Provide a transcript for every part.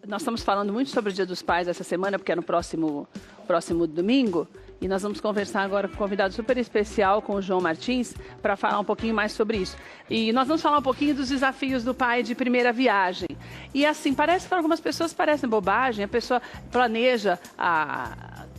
Nós estamos falando muito sobre o Dia dos Pais essa semana, porque é no próximo domingo. E nós vamos conversar agora com um convidado super especial, com o João Martins, para falar um pouquinho mais sobre isso. E nós vamos falar um pouquinho dos desafios do pai de primeira viagem. E assim, parece para algumas pessoas parecem bobagem, a pessoa planeja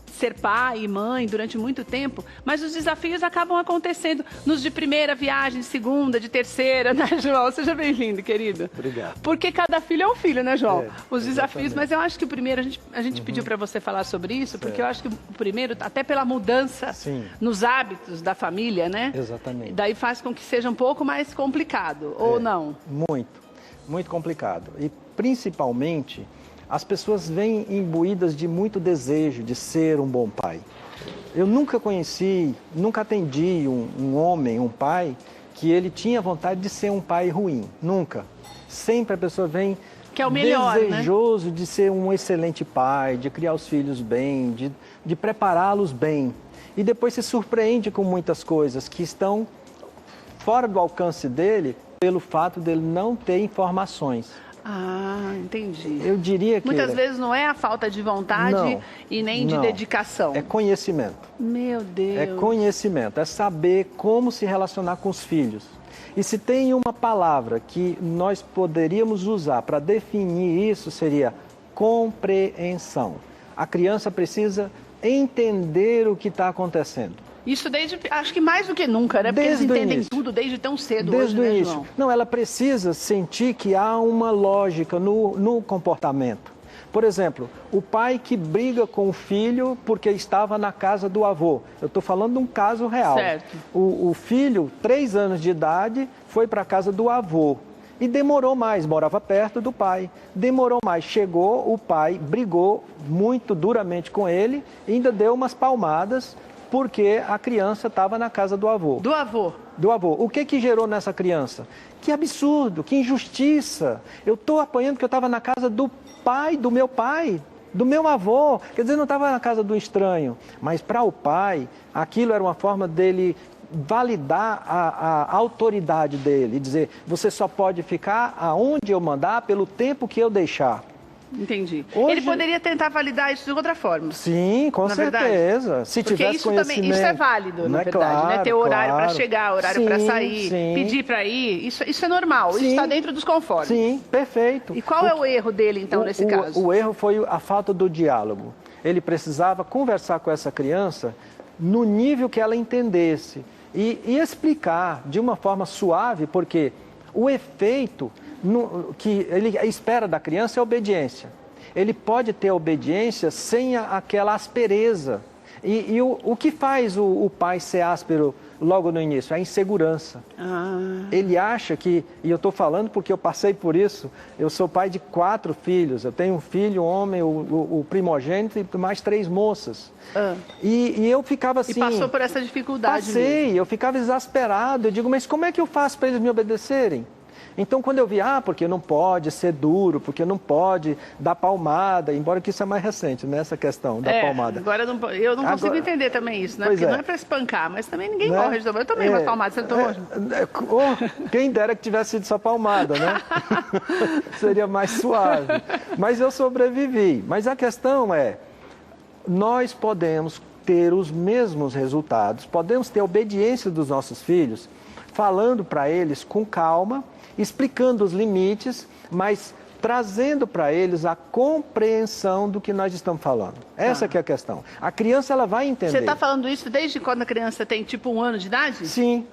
ser pai e mãe durante muito tempo, mas os desafios acabam acontecendo nos de primeira viagem, de segunda, de terceira, né, João? Seja bem-vindo, querido. Obrigado. Porque cada filho é um filho, né, João? Os desafios, exatamente. Mas eu acho que o primeiro, a gente pediu para você falar sobre isso, porque eu acho que o primeiro, até pela mudança nos hábitos da família, né? Exatamente. Daí faz com que seja um pouco mais complicado, ou não? Muito complicado. E principalmente, as pessoas vêm imbuídas de muito desejo de ser um bom pai. Eu nunca conheci, nunca atendi um homem, um pai, que ele tinha vontade de ser um pai ruim. Nunca. Sempre a pessoa vem que é o melhor, desejoso, né? De ser um excelente pai, de criar os filhos bem, de prepará-los bem. E depois se surpreende com muitas coisas que estão fora do alcance dele pelo fato dele não ter informações. Ah, entendi. Eu diria que... Muitas vezes não é a falta de vontade e nem de dedicação. É conhecimento. Meu Deus. É conhecimento, é saber como se relacionar com os filhos. E se tem uma palavra que nós poderíamos usar para definir isso, seria compreensão. A criança precisa entender o que está acontecendo. Isso acho que mais do que nunca, né? Porque eles entendem tudo desde tão cedo. Desde hoje, o né, início. João? Não, ela precisa sentir que há uma lógica no comportamento. Por exemplo, o pai que briga com o filho porque estava na casa do avô. Eu estou falando de um caso real. Certo. O filho, 3 anos de idade, foi para a casa do avô. E demorou mais, morava perto do pai. Demorou mais, chegou, o pai brigou muito duramente com ele, ainda deu umas palmadas, porque a criança estava na casa do avô. Do avô? Do avô. O que gerou nessa criança? Que absurdo, que injustiça. Eu estou apanhando porque eu estava na casa do pai, do meu avô. Quer dizer, não estava na casa do estranho. Mas para o pai, aquilo era uma forma dele validar a autoridade dele. E dizer, você só pode ficar aonde eu mandar pelo tempo que eu deixar. Entendi. Hoje... Ele poderia tentar validar isso de outra forma. Sim, com certeza. Se porque tivesse isso conhecimento... também, isso é válido, na verdade, claro, né? Ter horário para claro. chegar, horário para sair, pedir para ir, isso é normal, isso está dentro dos conformes. Sim, perfeito. E qual é o erro dele, então, nesse caso? O erro foi a falta do diálogo. Ele precisava conversar com essa criança no nível que ela entendesse e explicar de uma forma suave, porque o efeito... que ele espera da criança é obediência. Ele pode ter obediência sem aquela aspereza. E o que faz o pai ser áspero logo no início? A insegurança. Ele acha que, e eu estou falando porque eu passei por isso, eu sou pai de 4 filhos, eu tenho um filho, um homem, o primogênito e mais 3 moças. E eu ficava assim... E passou por essa dificuldade mesmo. Eu ficava exasperado, eu digo, mas como é que eu faço para eles me obedecerem? Então, quando eu vi, porque não pode ser duro, porque não pode dar palmada, embora que isso é mais recente, né, essa questão da palmada. Agora eu não consigo entender também isso, né? Porque não é para espancar, mas também ninguém morre de tomar. Eu tomei uma palmada, você não tomou? Quem dera que tivesse sido só palmada, né? Seria mais suave. Mas eu sobrevivi. Mas a questão é, nós podemos ter os mesmos resultados, podemos ter a obediência dos nossos filhos, falando para eles com calma, explicando os limites, mas trazendo para eles a compreensão do que nós estamos falando. Essa que é a questão. A criança, ela vai entender. Você está falando isso desde quando a criança tem, tipo, 1 ano de idade? Sim.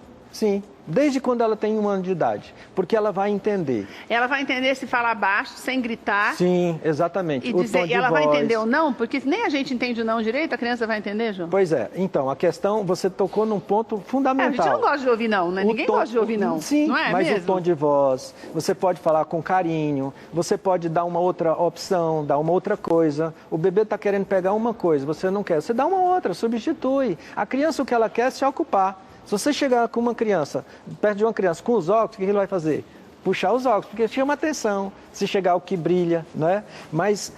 Desde quando ela tem 1 ano de idade, porque ela vai entender. Ela vai entender se falar baixo, sem gritar. Sim, exatamente. E ela vai entender o não, porque nem a gente entende o não direito, a criança vai entender, João? Pois é. Então, a questão, você tocou num ponto fundamental. A gente não gosta de ouvir não, né? Ninguém gosta de ouvir não. Sim, não é mas mesmo? o tom de voz, você pode falar com carinho, você pode dar uma outra opção, dar uma outra coisa. O bebê está querendo pegar uma coisa, você não quer. Você dá uma outra, substitui. A criança, o que ela quer é se ocupar. Se você chegar com uma criança, perto de uma criança com os óculos, o que ele vai fazer? Puxar os óculos, porque chama atenção. Se chegar o que brilha, né? Mas,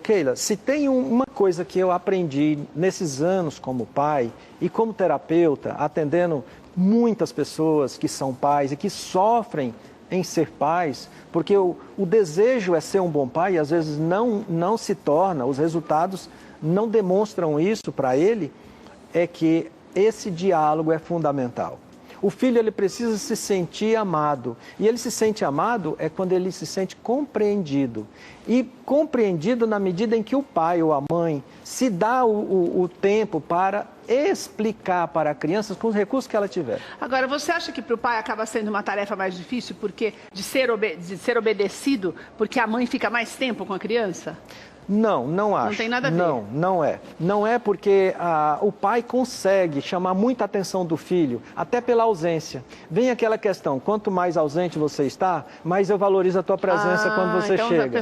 Keila, se tem uma coisa que eu aprendi nesses anos como pai e como terapeuta, atendendo muitas pessoas que são pais e que sofrem em ser pais, porque o desejo é ser um bom pai e às vezes não se torna, os resultados não demonstram isso para ele, é que esse diálogo é fundamental. O filho ele precisa se sentir amado. E ele se sente amado é quando ele se sente compreendido. E compreendido na medida em que o pai ou a mãe se dá o tempo para explicar para a criança com os recursos que ela tiver. Agora, você acha que para o pai acaba sendo uma tarefa mais difícil porque de ser obedecido porque a mãe fica mais tempo com a criança? Não acho. Não tem nada a ver. Não é. Não é porque o pai consegue chamar muita atenção do filho, até pela ausência. Vem aquela questão, quanto mais ausente você está, mais eu valorizo a tua presença quando você chega.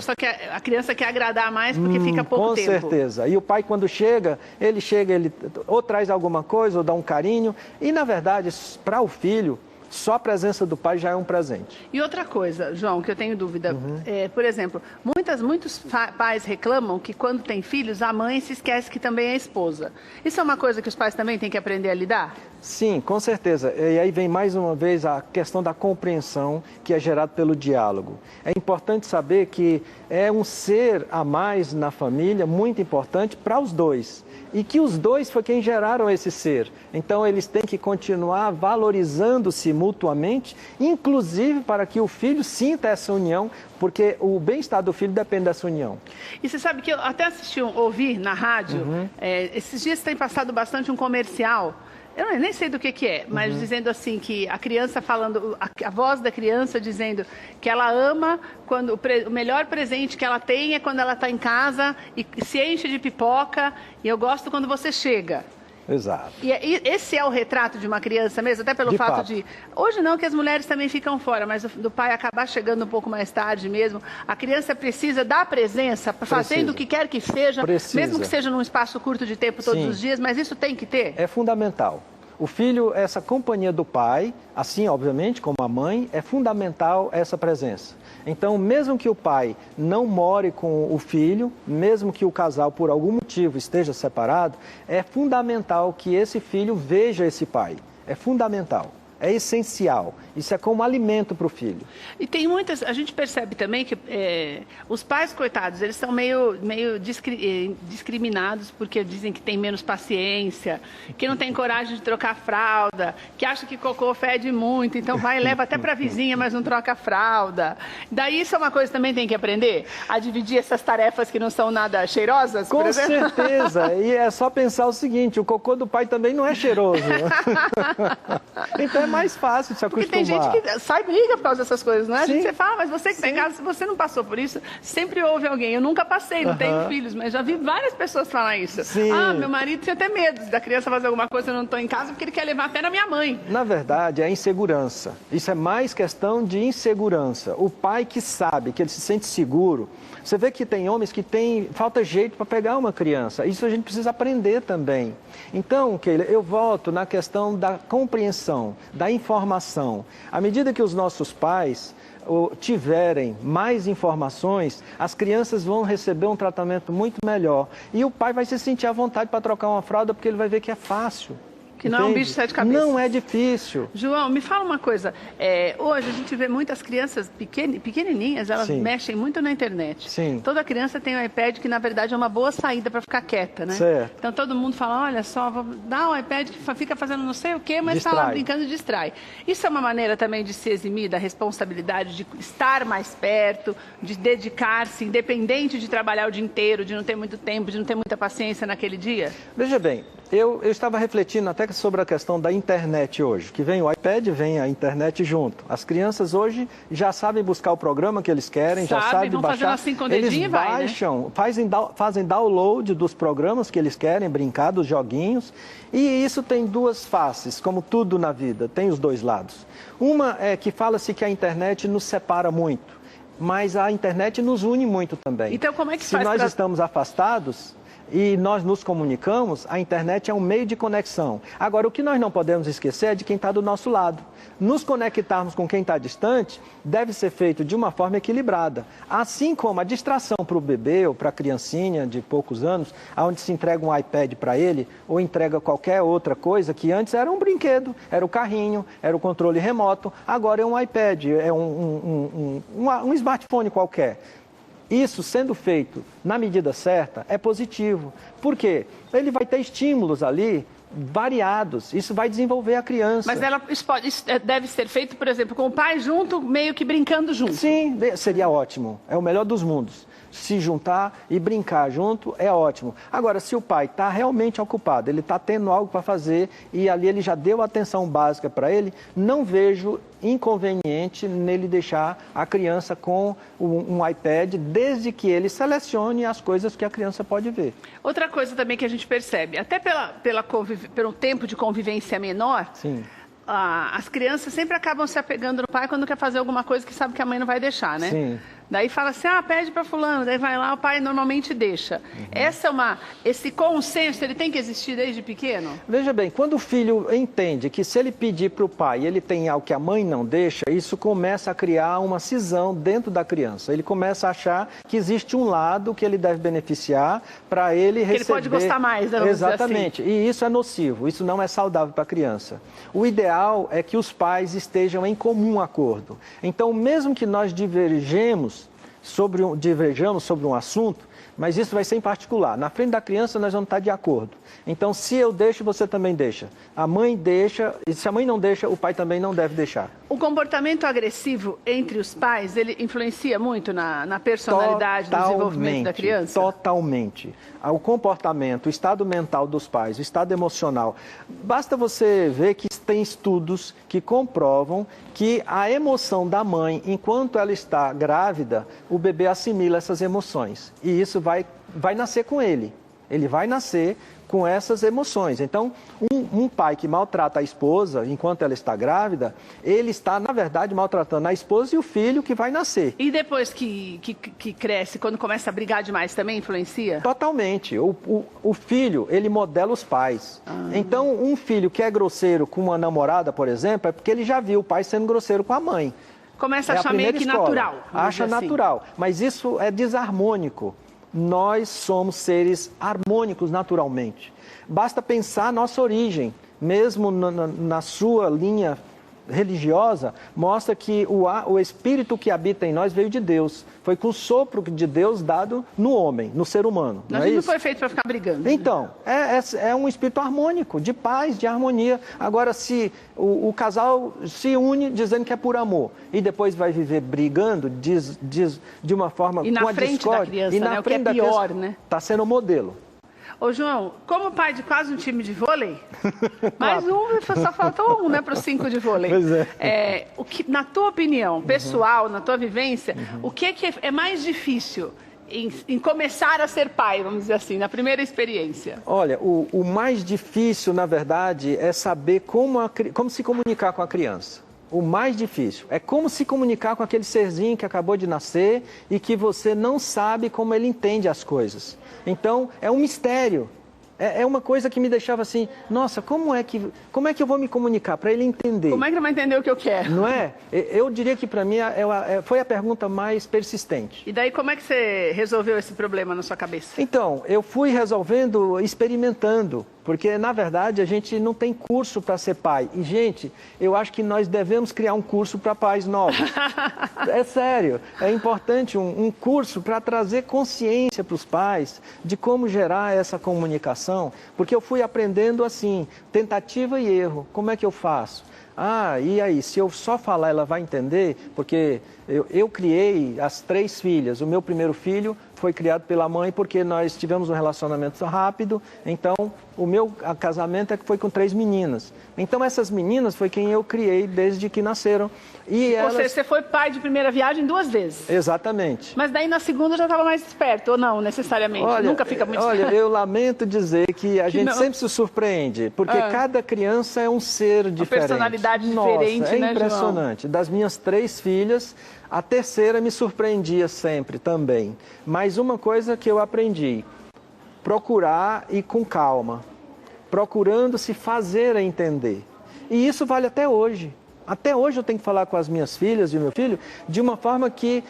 A criança quer agradar mais porque fica pouco tempo. Com certeza. E o pai quando chega, ele ou traz alguma coisa, ou dá um carinho. E na verdade, para o filho, só a presença do pai já é um presente. E outra coisa, João, que eu tenho dúvida, por exemplo, muitos pais reclamam que quando tem filhos, a mãe se esquece que também é esposa. Isso é uma coisa que os pais também têm que aprender a lidar? Sim, com certeza. E aí vem mais uma vez a questão da compreensão que é gerada pelo diálogo. É importante saber que é um ser a mais na família, muito importante para os dois. E que os dois foi quem geraram esse ser. Então, eles têm que continuar valorizando-se mutuamente, inclusive para que o filho sinta essa união, porque o bem-estar do filho depende dessa união. E você sabe que eu até ouvi na rádio, esses dias tem passado bastante um comercial, eu nem sei do que é, mas dizendo assim que a criança falando, a voz da criança dizendo que ela ama quando o melhor presente que ela tem é quando ela está em casa e se enche de pipoca e eu gosto quando você chega. Exato. E esse é o retrato de uma criança mesmo, até pelo fato de... Hoje não, que as mulheres também ficam fora, mas do pai acabar chegando um pouco mais tarde mesmo. A criança precisa da presença, fazendo o que quer que seja, mesmo que seja num espaço curto de tempo todos os dias, mas isso tem que ter. É fundamental. O filho, essa companhia do pai, assim, obviamente, como a mãe, é fundamental essa presença. Então, mesmo que o pai não more com o filho, mesmo que o casal, por algum motivo, esteja separado, é fundamental que esse filho veja esse pai. É fundamental. É essencial. Isso é como alimento para o filho. E tem muitas... A gente percebe também que os pais, coitados, eles são meio discriminados porque dizem que tem menos paciência, que não tem coragem de trocar fralda, que acha que cocô fede muito, então vai e leva até para a vizinha, mas não troca a fralda. Daí isso é uma coisa que também tem que aprender? A dividir essas tarefas que não são nada cheirosas, por exemplo? Com certeza. E é só pensar o seguinte, o cocô do pai também não é cheiroso. Então é mais fácil de se acostumar. Porque tem gente que sai briga por causa dessas coisas, não é? Sim. Você fala, mas você que está em casa, se você não passou por isso, sempre houve alguém. Eu nunca passei, não tenho filhos, mas já vi várias pessoas falar isso. Sim. Ah, meu marido tinha até medo da criança fazer alguma coisa, eu não estou em casa, porque ele quer levar até na minha mãe. Na verdade, é insegurança. Isso é mais questão de insegurança. O pai que sabe, que ele se sente seguro. Você vê que tem homens que falta jeito para pegar uma criança. Isso a gente precisa aprender também. Então, Keila, eu volto na questão da compreensão, da informação. À medida que os nossos pais tiverem mais informações, as crianças vão receber um tratamento muito melhor. E o pai vai se sentir à vontade para trocar uma fralda porque ele vai ver que é fácil. Que não é um bicho de sete cabeças. Não é difícil. João, me fala uma coisa. Hoje a gente vê muitas crianças pequenininhas, elas mexem muito na internet. Sim. Toda criança tem um iPad que, na verdade, é uma boa saída para ficar quieta, né? Certo. Então todo mundo fala, olha só, dá um iPad que fica fazendo não sei o quê, mas está lá brincando e distrai. Isso é uma maneira também de se eximir da responsabilidade de estar mais perto, de dedicar-se, independente de trabalhar o dia inteiro, de não ter muito tempo, de não ter muita paciência naquele dia? Veja bem, eu estava refletindo até sobre a questão da internet hoje, que vem o iPad, vem a internet junto. As crianças hoje já sabem buscar o programa que eles querem, já sabem baixar. Assim com o dedinho eles baixam, né? fazem download dos programas que eles querem, brincar dos joguinhos. E isso tem duas faces, como tudo na vida, tem os dois lados. Uma é que fala-se que a internet nos separa muito, mas a internet nos une muito também. Então como é que Se nós estamos afastados... e nós nos comunicamos, a internet é um meio de conexão. Agora, o que nós não podemos esquecer é de quem está do nosso lado. Nos conectarmos com quem está distante deve ser feito de uma forma equilibrada. Assim como a distração para o bebê ou para a criancinha de poucos anos, onde se entrega um iPad para ele ou entrega qualquer outra coisa que antes era um brinquedo, era o carrinho, era o controle remoto, agora é um iPad, é um smartphone qualquer. Isso sendo feito na medida certa é positivo. Por quê? Ele vai ter estímulos ali variados. Isso vai desenvolver a criança. Mas isso deve ser feito, por exemplo, com o pai junto, meio que brincando junto. Sim, seria ótimo. É o melhor dos mundos. Se juntar e brincar junto é ótimo. Agora, se o pai está realmente ocupado, ele está tendo algo para fazer e ali ele já deu a atenção básica para ele, não vejo inconveniente nele deixar a criança com um iPad, desde que ele selecione as coisas que a criança pode ver. Outra coisa também que a gente percebe, até pelo tempo de convivência menor, sim, as crianças sempre acabam se apegando no pai quando quer fazer alguma coisa que sabe que a mãe não vai deixar, né? Sim. Daí fala assim, pede para fulano, daí vai lá, o pai normalmente deixa. Esse consenso, ele tem que existir desde pequeno? Veja bem, quando o filho entende que se ele pedir para o pai, ele tem algo que a mãe não deixa, isso começa a criar uma cisão dentro da criança. Ele começa a achar que existe um lado que ele deve beneficiar para ele receber... Ele pode gostar mais, né? Exatamente, assim. E isso é nocivo, isso não é saudável para a criança. O ideal é que os pais estejam em comum acordo. Então, mesmo que nós diverjamos sobre um assunto, mas isso vai ser em particular. Na frente da criança nós vamos estar de acordo. Então, se eu deixo, você também deixa. A mãe deixa, e se a mãe não deixa, o pai também não deve deixar. O comportamento agressivo entre os pais, ele influencia muito na personalidade, no desenvolvimento da criança? Totalmente. O comportamento, o estado mental dos pais, o estado emocional. Basta você ver que tem estudos que comprovam que a emoção da mãe, enquanto ela está grávida, o bebê assimila essas emoções. E isso vai nascer com ele. Ele vai nascer com essas emoções. Então, um pai que maltrata a esposa enquanto ela está grávida, ele está, na verdade, maltratando a esposa e o filho que vai nascer. E depois que cresce, quando começa a brigar demais, também influencia? Totalmente. O filho, ele modela os pais. Então, um filho que é grosseiro com uma namorada, por exemplo, é porque ele já viu o pai sendo grosseiro com a mãe. Começa a achar meio que natural. Acha natural. Mas isso é desarmônico. Nós somos seres harmônicos naturalmente. Basta pensar a nossa origem, mesmo na sua linha religiosa, mostra que o espírito que habita em nós veio de Deus. Foi com o sopro de Deus dado no homem, no ser humano. A gente não foi feito para ficar brigando. Então, é um espírito harmônico, de paz, de harmonia. Agora, se o casal se une dizendo que é por amor e depois vai viver brigando, de uma forma com a discórdia, e na frente da criança, o que é pior, né? Está sendo o modelo. Ô, João, como pai de quase um time de vôlei, mais só faltou um, né, para os 5 de vôlei. Pois é. Na tua opinião pessoal, na tua vivência, o que é mais difícil em começar a ser pai, vamos dizer assim, na primeira experiência? Olha, o mais difícil, na verdade, é saber como se comunicar com a criança. O mais difícil é como se comunicar com aquele serzinho que acabou de nascer e que você não sabe como ele entende as coisas. Então, é um mistério. É uma coisa que me deixava assim, nossa, como é que eu vou me comunicar para ele entender? Como é que ele vai entender o que eu quero? Não é? Eu diria que para mim foi a pergunta mais persistente. E daí como é que você resolveu esse problema na sua cabeça? Então, eu fui resolvendo, experimentando. Porque, na verdade, a gente não tem curso para ser pai. E, gente, eu acho que nós devemos criar um curso para pais novos. É sério. É importante um curso para trazer consciência para os pais de como gerar essa comunicação. Porque eu fui aprendendo assim, tentativa e erro. Como é que eu faço? E aí, se eu só falar, ela vai entender? Porque eu criei as 3 filhas. O meu primeiro filho foi criado pela mãe porque nós tivemos um relacionamento rápido. Então, o meu casamento foi com 3 meninas. Então, essas meninas foi quem eu criei desde que nasceram. Ou seja, você foi pai de primeira viagem 2 vezes. Exatamente. Mas daí na segunda já estava mais esperto, ou não, necessariamente? Nunca fica muito esperto. Olha, eu lamento dizer que a gente sempre se surpreende, porque cada criança é um ser diferente. Uma personalidade diferente, né, é impressionante. João? Das minhas 3 filhas, a terceira me surpreendia sempre também. Mas uma coisa que eu aprendi, procurar ir com calma, procurando se fazer entender. E isso vale até hoje. Até hoje eu tenho que falar com as minhas filhas e o meu filho de uma forma que,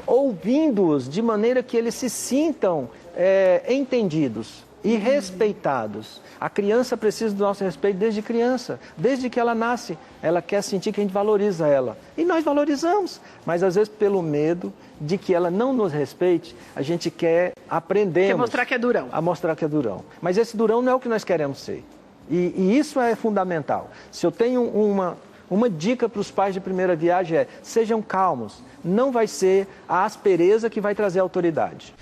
ouvindo-os, de maneira que eles se sintam entendidos e respeitados. A criança precisa do nosso respeito desde criança, desde que ela nasce. Ela quer sentir que a gente valoriza ela. E nós valorizamos, mas às vezes pelo medo de que ela não nos respeite, a gente quer aprender. Quer mostrar que é durão. A mostrar que é durão. Mas esse durão não é o que nós queremos ser. E isso é fundamental. Se eu tenho uma dica para os pais de primeira viagem sejam calmos. Não vai ser a aspereza que vai trazer autoridade.